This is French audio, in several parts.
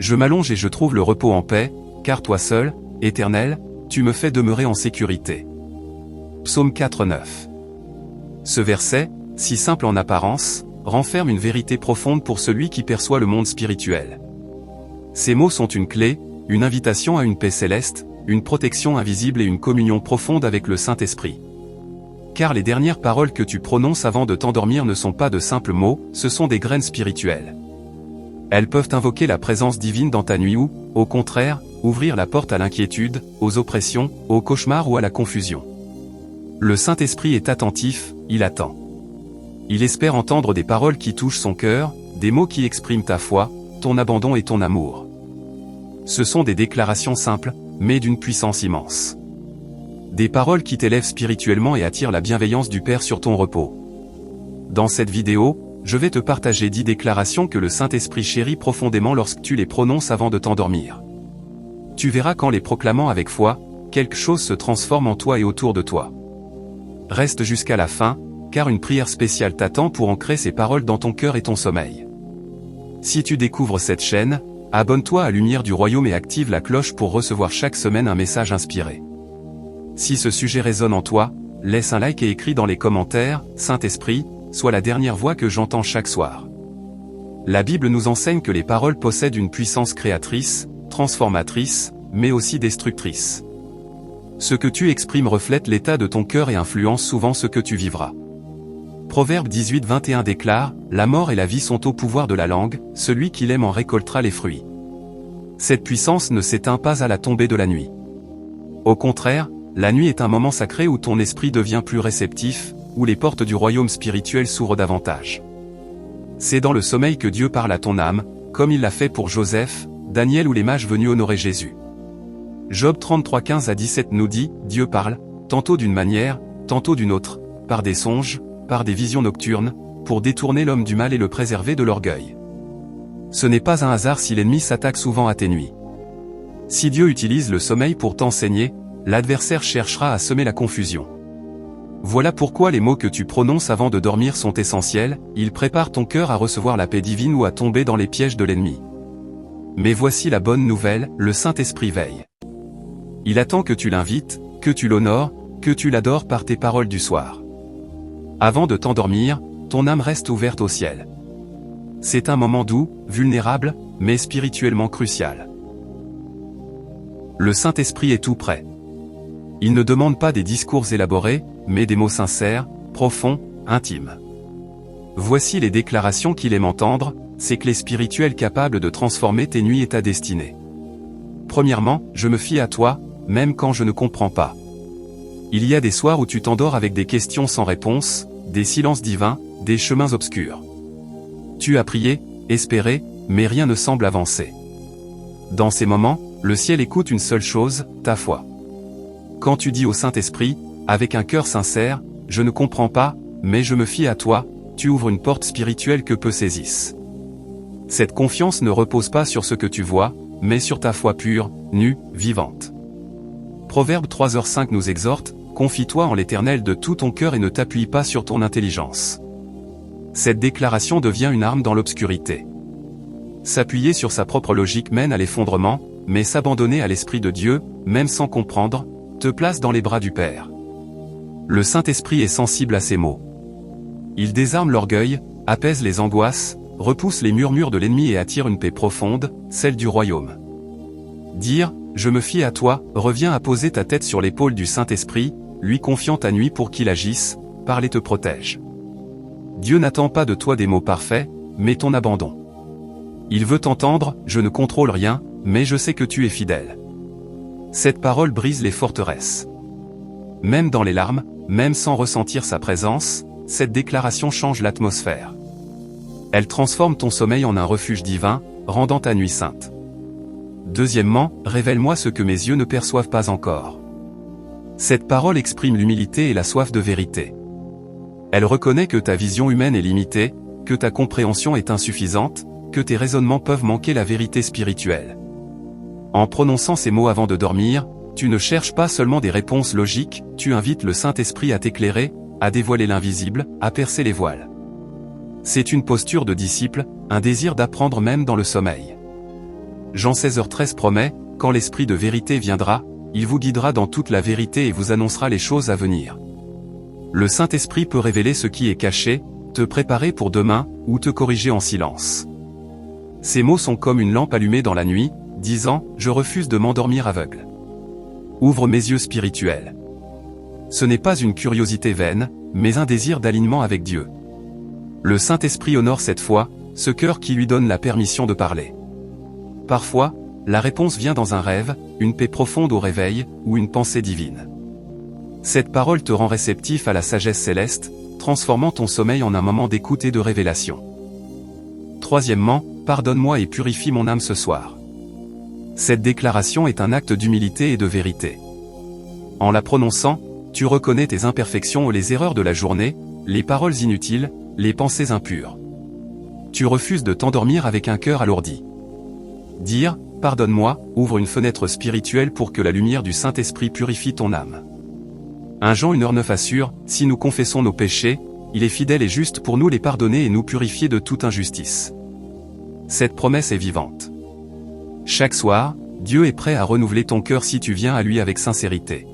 Je m'allonge et je trouve le repos en paix, car toi seul, Éternel, tu me fais demeurer en sécurité. Psaume 4:9. Ce verset, si simple en apparence, renferme une vérité profonde pour celui qui perçoit le monde spirituel. Ces mots sont une clé, une invitation à une paix céleste, une protection invisible et une communion profonde avec le Saint-Esprit. Car les dernières paroles que tu prononces avant de t'endormir ne sont pas de simples mots, ce sont des graines spirituelles. Elles peuvent invoquer la présence divine dans ta nuit ou, au contraire, ouvrir la porte à l'inquiétude, aux oppressions, aux cauchemars ou à la confusion. Le Saint-Esprit est attentif, il attend. Il espère entendre des paroles qui touchent son cœur, des mots qui expriment ta foi, ton abandon et ton amour. Ce sont des déclarations simples, mais d'une puissance immense. Des paroles qui t'élèvent spirituellement et attirent la bienveillance du Père sur ton repos. Dans cette vidéo, je vais te partager 10 déclarations que le Saint-Esprit chérit profondément lorsque tu les prononces avant de t'endormir. Tu verras qu'en les proclamant avec foi, quelque chose se transforme en toi et autour de toi. Reste jusqu'à la fin, car une prière spéciale t'attend pour ancrer ces paroles dans ton cœur et ton sommeil. Si tu découvres cette chaîne, abonne-toi à Lumière du Royaume et active la cloche pour recevoir chaque semaine un message inspiré. Si ce sujet résonne en toi, laisse un like et écris dans les commentaires « Saint-Esprit, sois la dernière voix que j'entends chaque soir ». La Bible nous enseigne que les paroles possèdent une puissance créatrice, transformatrice, mais aussi destructrice. Ce que tu exprimes reflète l'état de ton cœur et influence souvent ce que tu vivras. Proverbe 18:21 déclare « La mort et la vie sont au pouvoir de la langue, celui qui l'aime en récoltera les fruits ». Cette puissance ne s'éteint pas à la tombée de la nuit. Au contraire, la nuit est un moment sacré où ton esprit devient plus réceptif, où les portes du royaume spirituel s'ouvrent davantage. C'est dans le sommeil que Dieu parle à ton âme, comme il l'a fait pour Joseph, Daniel ou les mages venus honorer Jésus. Job 33:15-17 nous dit « Dieu parle, tantôt d'une manière, tantôt d'une autre, par des songes, par des visions nocturnes, pour détourner l'homme du mal et le préserver de l'orgueil. » Ce n'est pas un hasard si l'ennemi s'attaque souvent à tes nuits. Si Dieu utilise le sommeil pour t'enseigner, l'adversaire cherchera à semer la confusion. Voilà pourquoi les mots que tu prononces avant de dormir sont essentiels, ils préparent ton cœur à recevoir la paix divine ou à tomber dans les pièges de l'ennemi. Mais voici la bonne nouvelle, le Saint-Esprit veille. Il attend que tu l'invites, que tu l'honores, que tu l'adores par tes paroles du soir. Avant de t'endormir, ton âme reste ouverte au ciel. C'est un moment doux, vulnérable, mais spirituellement crucial. Le Saint-Esprit est tout prêt. Il ne demande pas des discours élaborés, mais des mots sincères, profonds, intimes. Voici les déclarations qu'il aime entendre, ces clés spirituelles capables de transformer tes nuits et ta destinée. Premièrement, je me fie à toi, même quand je ne comprends pas. Il y a des soirs où tu t'endors avec des questions sans réponse, des silences divins, des chemins obscurs. Tu as prié, espéré, mais rien ne semble avancer. Dans ces moments, le ciel écoute une seule chose, ta foi. Quand tu dis au Saint-Esprit, avec un cœur sincère, « Je ne comprends pas, mais je me fie à toi », tu ouvres une porte spirituelle que peu saisissent. Cette confiance ne repose pas sur ce que tu vois, mais sur ta foi pure, nue, vivante. Proverbe 3:5 nous exhorte, « Confie-toi en l'Éternel de tout ton cœur et ne t'appuie pas sur ton intelligence. » Cette déclaration devient une arme dans l'obscurité. S'appuyer sur sa propre logique mène à l'effondrement, mais s'abandonner à l'Esprit de Dieu, même sans comprendre, te place dans les bras du Père. Le Saint-Esprit est sensible à ces mots. Il désarme l'orgueil, apaise les angoisses, repousse les murmures de l'ennemi et attire une paix profonde, celle du royaume. Dire « Je me fie à toi » revient à poser ta tête sur l'épaule du Saint-Esprit, lui confiant ta nuit pour qu'il agisse, parle et te protège. Dieu n'attend pas de toi des mots parfaits, mais ton abandon. Il veut t'entendre « Je ne contrôle rien, mais je sais que tu es fidèle. » Cette parole brise les forteresses. Même dans les larmes, même sans ressentir sa présence, cette déclaration change l'atmosphère. Elle transforme ton sommeil en un refuge divin, rendant ta nuit sainte. Deuxièmement, révèle-moi ce que mes yeux ne perçoivent pas encore. Cette parole exprime l'humilité et la soif de vérité. Elle reconnaît que ta vision humaine est limitée, que ta compréhension est insuffisante, que tes raisonnements peuvent manquer la vérité spirituelle. En prononçant ces mots avant de dormir, tu ne cherches pas seulement des réponses logiques, tu invites le Saint-Esprit à t'éclairer, à dévoiler l'invisible, à percer les voiles. C'est une posture de disciple, un désir d'apprendre même dans le sommeil. Jean 16h13 promet, quand l'Esprit de vérité viendra, il vous guidera dans toute la vérité et vous annoncera les choses à venir. Le Saint-Esprit peut révéler ce qui est caché, te préparer pour demain, ou te corriger en silence. Ces mots sont comme une lampe allumée dans la nuit, disant « Je refuse de m'endormir aveugle. Ouvre mes yeux spirituels. » Ce n'est pas une curiosité vaine, mais un désir d'alignement avec Dieu. Le Saint-Esprit honore cette foi, ce cœur qui lui donne la permission de parler. Parfois, la réponse vient dans un rêve, une paix profonde au réveil, ou une pensée divine. Cette parole te rend réceptif à la sagesse céleste, transformant ton sommeil en un moment d'écoute et de révélation. Troisièmement, pardonne-moi et purifie mon âme ce soir. Cette déclaration est un acte d'humilité et de vérité. En la prononçant, tu reconnais tes imperfections ou les erreurs de la journée, les paroles inutiles, les pensées impures. Tu refuses de t'endormir avec un cœur alourdi. Dire « Pardonne-moi » ouvre une fenêtre spirituelle pour que la lumière du Saint-Esprit purifie ton âme. 1 Jean 1h9 assure, si nous confessons nos péchés, il est fidèle et juste pour nous les pardonner et nous purifier de toute injustice. Cette promesse est vivante. Chaque soir, Dieu est prêt à renouveler ton cœur si tu viens à lui avec sincérité.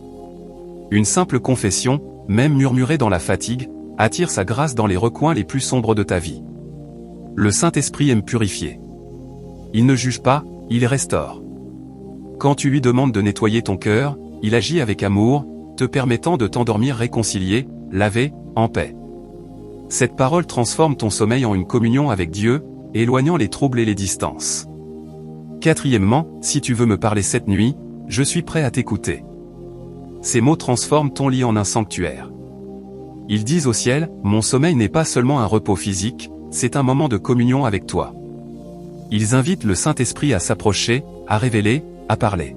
Une simple confession, même murmurée dans la fatigue, attire sa grâce dans les recoins les plus sombres de ta vie. Le Saint-Esprit aime purifier. Il ne juge pas, il restaure. Quand tu lui demandes de nettoyer ton cœur, il agit avec amour, te permettant de t'endormir réconcilié, lavé, en paix. Cette parole transforme ton sommeil en une communion avec Dieu, éloignant les troubles et les distances. Quatrièmement, si tu veux me parler cette nuit, je suis prêt à t'écouter. Ces mots transforment ton lit en un sanctuaire. Ils disent au ciel, mon sommeil n'est pas seulement un repos physique, c'est un moment de communion avec toi. Ils invitent le Saint-Esprit à s'approcher, à révéler, à parler.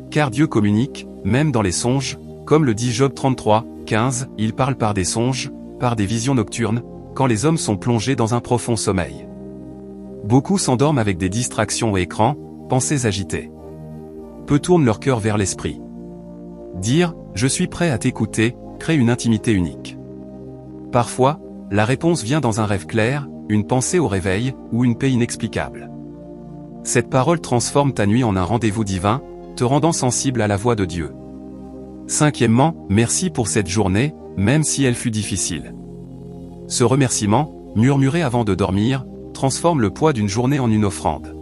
Car Dieu communique, même dans les songes, comme le dit Job 33, 15, il parle par des songes, par des visions nocturnes, quand les hommes sont plongés dans un profond sommeil. Beaucoup s'endorment avec des distractions et écrans, pensées agitées. Peu tournent leur cœur vers l'esprit. Dire « Je suis prêt à t'écouter » crée une intimité unique. Parfois, la réponse vient dans un rêve clair, une pensée au réveil, ou une paix inexplicable. Cette parole transforme ta nuit en un rendez-vous divin, te rendant sensible à la voix de Dieu. Cinquièmement, merci pour cette journée, même si elle fut difficile. Ce remerciement, murmuré avant de dormir, transforme le poids d'une journée en une offrande.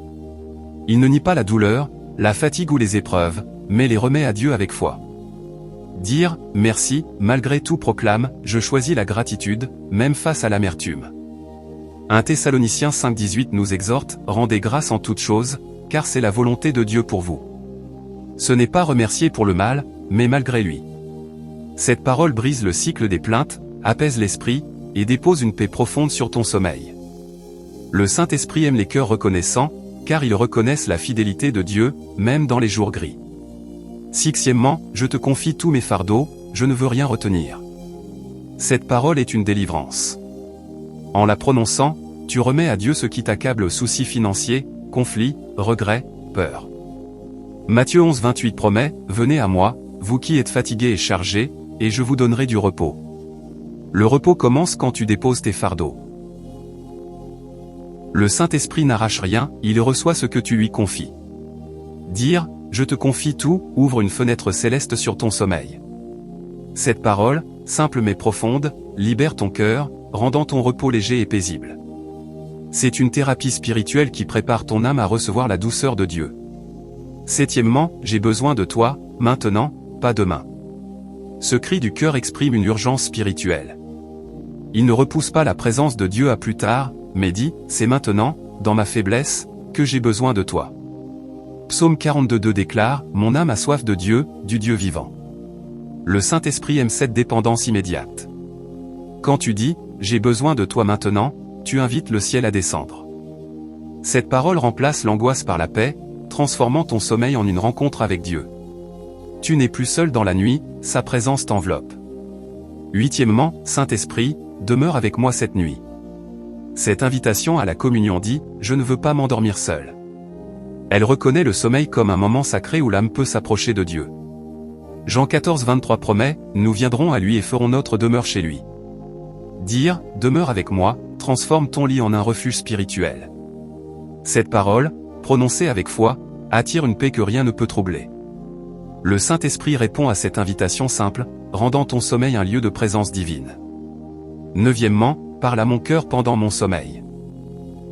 Il ne nie pas la douleur, la fatigue ou les épreuves, mais les remet à Dieu avec foi. Dire « Merci » malgré tout proclame « Je choisis la gratitude, même face à l'amertume ». 1 Thessaloniciens 5,18 nous exhorte « Rendez grâce en toutes choses, car c'est la volonté de Dieu pour vous ». Ce n'est pas remercier pour le mal, mais malgré lui. Cette parole brise le cycle des plaintes, apaise l'esprit, et dépose une paix profonde sur ton sommeil. Le Saint-Esprit aime les cœurs reconnaissants, car ils reconnaissent la fidélité de Dieu, même dans les jours gris. Sixièmement, je te confie tous mes fardeaux, je ne veux rien retenir. Cette parole est une délivrance. En la prononçant, tu remets à Dieu ce qui t'accable: soucis financiers, conflits, regrets, peurs. Matthieu 11,28 promet, venez à moi, vous qui êtes fatigués et chargés, et je vous donnerai du repos. Le repos commence quand tu déposes tes fardeaux. Le Saint-Esprit n'arrache rien, il reçoit ce que tu lui confies. Dire, je te confie tout, ouvre une fenêtre céleste sur ton sommeil. Cette parole, simple mais profonde, libère ton cœur, rendant ton repos léger et paisible. C'est une thérapie spirituelle qui prépare ton âme à recevoir la douceur de Dieu. Septièmement, j'ai besoin de toi, maintenant, pas demain. Ce cri du cœur exprime une urgence spirituelle. Il ne repousse pas la présence de Dieu à plus tard, mais dit, c'est maintenant, dans ma faiblesse, que j'ai besoin de toi. Psaume 42,2 déclare, mon âme a soif de Dieu, du Dieu vivant. Le Saint-Esprit aime cette dépendance immédiate. Quand tu dis, j'ai besoin de toi maintenant, tu invites le ciel à descendre. Cette parole remplace l'angoisse par la paix, transformant ton sommeil en une rencontre avec Dieu. Tu n'es plus seul dans la nuit, sa présence t'enveloppe. Huitièmement, Saint-Esprit, demeure avec moi cette nuit. Cette invitation à la communion dit, je ne veux pas m'endormir seul. Elle reconnaît le sommeil comme un moment sacré où l'âme peut s'approcher de Dieu. Jean 14,23 promet, nous viendrons à lui et ferons notre demeure chez lui. Dire, demeure avec moi, transforme ton lit en un refuge spirituel. Cette parole, prononcées avec foi, attirent une paix que rien ne peut troubler. Le Saint-Esprit répond à cette invitation simple, rendant ton sommeil un lieu de présence divine. 9. Parle à mon cœur pendant mon sommeil.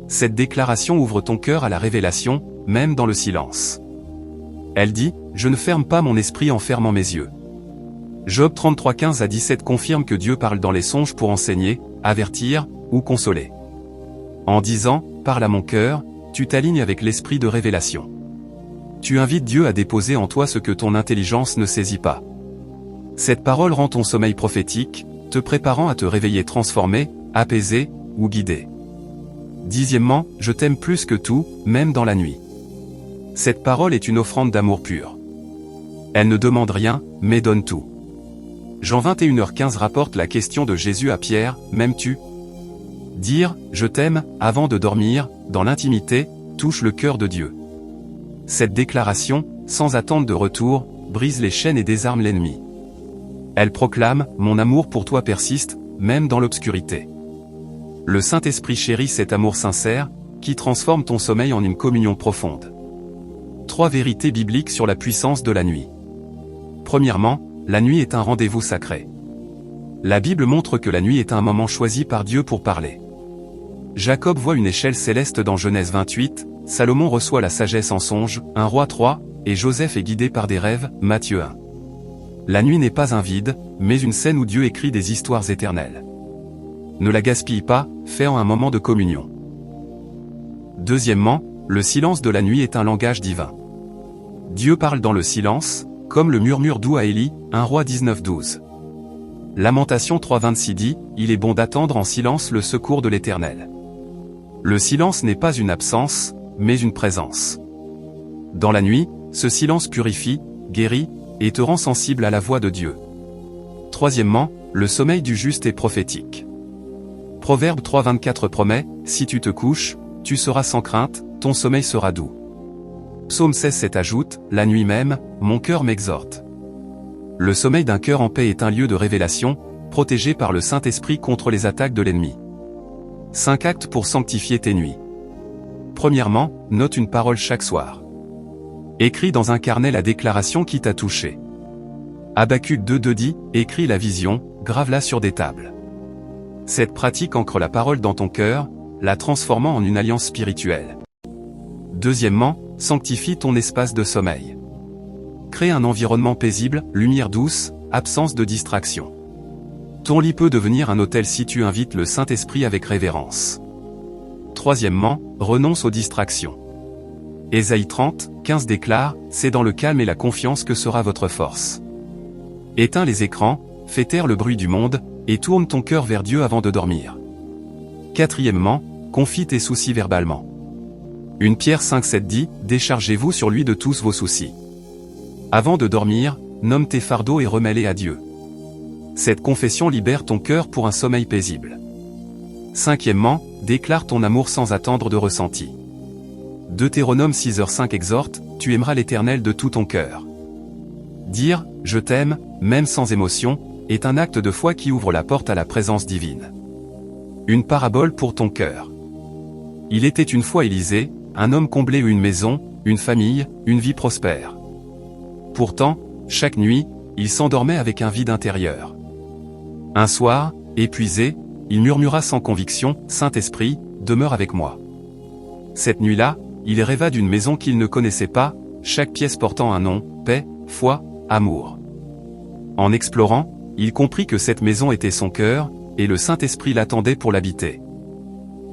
Cette déclaration ouvre ton cœur à la révélation, même dans le silence. Elle dit, je ne ferme pas mon esprit en fermant mes yeux. Job 33, 15 à 17 confirme que Dieu parle dans les songes pour enseigner, avertir, ou consoler. En disant, parle à mon cœur, tu t'alignes avec l'esprit de révélation. Tu invites Dieu à déposer en toi ce que ton intelligence ne saisit pas. Cette parole rend ton sommeil prophétique, te préparant à te réveiller transformé, apaisé, ou guidé. 10. Je t'aime plus que tout, même dans la nuit. Cette parole est une offrande d'amour pur. Elle ne demande rien, mais donne tout. Jean 21h15 rapporte la question de Jésus à Pierre, m'aimes-tu ? Dire « je t'aime » avant de dormir, dans l'intimité, touche le cœur de Dieu. Cette déclaration, sans attente de retour, brise les chaînes et désarme l'ennemi. Elle proclame « mon amour pour toi persiste, même dans l'obscurité ». Le Saint-Esprit chérit cet amour sincère, qui transforme ton sommeil en une communion profonde. 3 vérités bibliques sur la puissance de la nuit. Premièrement, la nuit est un rendez-vous sacré. La Bible montre que la nuit est un moment choisi par Dieu pour parler. Jacob voit une échelle céleste dans Genèse 28, Salomon reçoit la sagesse en songe, 1 Roi 3, et Joseph est guidé par des rêves, Matthieu 1. La nuit n'est pas un vide, mais une scène où Dieu écrit des histoires éternelles. Ne la gaspille pas, fais-en un moment de communion. Deuxièmement, le silence de la nuit est un langage divin. Dieu parle dans le silence, comme le murmure doux à Élie, 1 Roi 19, 12. Lamentation 3,26 dit, il est bon d'attendre en silence le secours de l'Éternel. Le silence n'est pas une absence, mais une présence. Dans la nuit, ce silence purifie, guérit, et te rend sensible à la voix de Dieu. Troisièmement, le sommeil du juste est prophétique. Proverbe 3,24 promet, si tu te couches, tu seras sans crainte, ton sommeil sera doux. Psaume 16,7 ajoute, la nuit même, mon cœur m'exhorte. Le sommeil d'un cœur en paix est un lieu de révélation, protégé par le Saint-Esprit contre les attaques de l'ennemi. 5 actes pour sanctifier tes nuits. Premièrement, note une parole chaque soir. Écris dans un carnet la déclaration qui t'a touché. Habacuc 2,2 dit, écris la vision, grave-la sur des tables. Cette pratique ancre la parole dans ton cœur, la transformant en une alliance spirituelle. Deuxièmement, sanctifie ton espace de sommeil. Crée un environnement paisible, lumière douce, absence de distraction. Ton lit peut devenir un hôtel si tu invites le Saint-Esprit avec révérence. Troisièmement, renonce aux distractions. Ésaïe 30, 15 déclare, c'est dans le calme et la confiance que sera votre force. Éteins les écrans, fais taire le bruit du monde, et tourne ton cœur vers Dieu avant de dormir. Quatrièmement, confie tes soucis verbalement. 1 Pierre 5,7 dit, déchargez-vous sur lui de tous vos soucis. Avant de dormir, nomme tes fardeaux et remets-les à Dieu. Cette confession libère ton cœur pour un sommeil paisible. Cinquièmement, déclare ton amour sans attendre de ressenti. Deutéronome 6h5 exhorte, tu aimeras l'Éternel de tout ton cœur. Dire, je t'aime, même sans émotion, est un acte de foi qui ouvre la porte à la présence divine. Une parabole pour ton cœur. Il était une fois Élisée, un homme comblé une maison, une famille, une vie prospère. Pourtant, chaque nuit, il s'endormait avec un vide intérieur. Un soir, épuisé, il murmura sans conviction, « Saint-Esprit, demeure avec moi. » Cette nuit-là, il rêva d'une maison qu'il ne connaissait pas, chaque pièce portant un nom, paix, foi, amour. En explorant, il comprit que cette maison était son cœur, et le Saint-Esprit l'attendait pour l'habiter.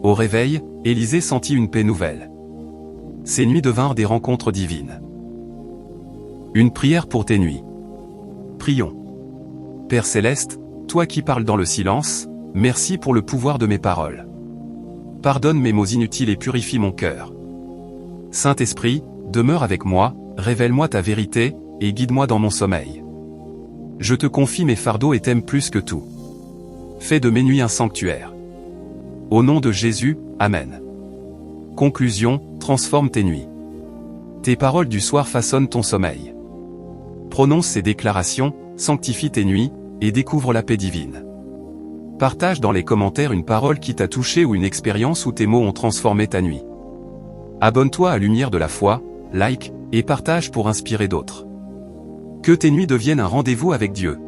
Au réveil, Élisée sentit une paix nouvelle. Ces nuits devinrent des rencontres divines. Une prière pour tes nuits. Prions. Père Céleste, toi qui parles dans le silence, merci pour le pouvoir de mes paroles. Pardonne mes mots inutiles et purifie mon cœur. Saint-Esprit, demeure avec moi, révèle-moi ta vérité, et guide-moi dans mon sommeil. Je te confie mes fardeaux et t'aime plus que tout. Fais de mes nuits un sanctuaire. Au nom de Jésus, Amen. Conclusion, transforme tes nuits. Tes paroles du soir façonnent ton sommeil. Prononce ces déclarations, sanctifie tes nuits, et découvre la paix divine. Partage dans les commentaires une parole qui t'a touché ou une expérience où tes mots ont transformé ta nuit. Abonne-toi à Lumière de la foi, like, et partage pour inspirer d'autres. Que tes nuits deviennent un rendez-vous avec Dieu.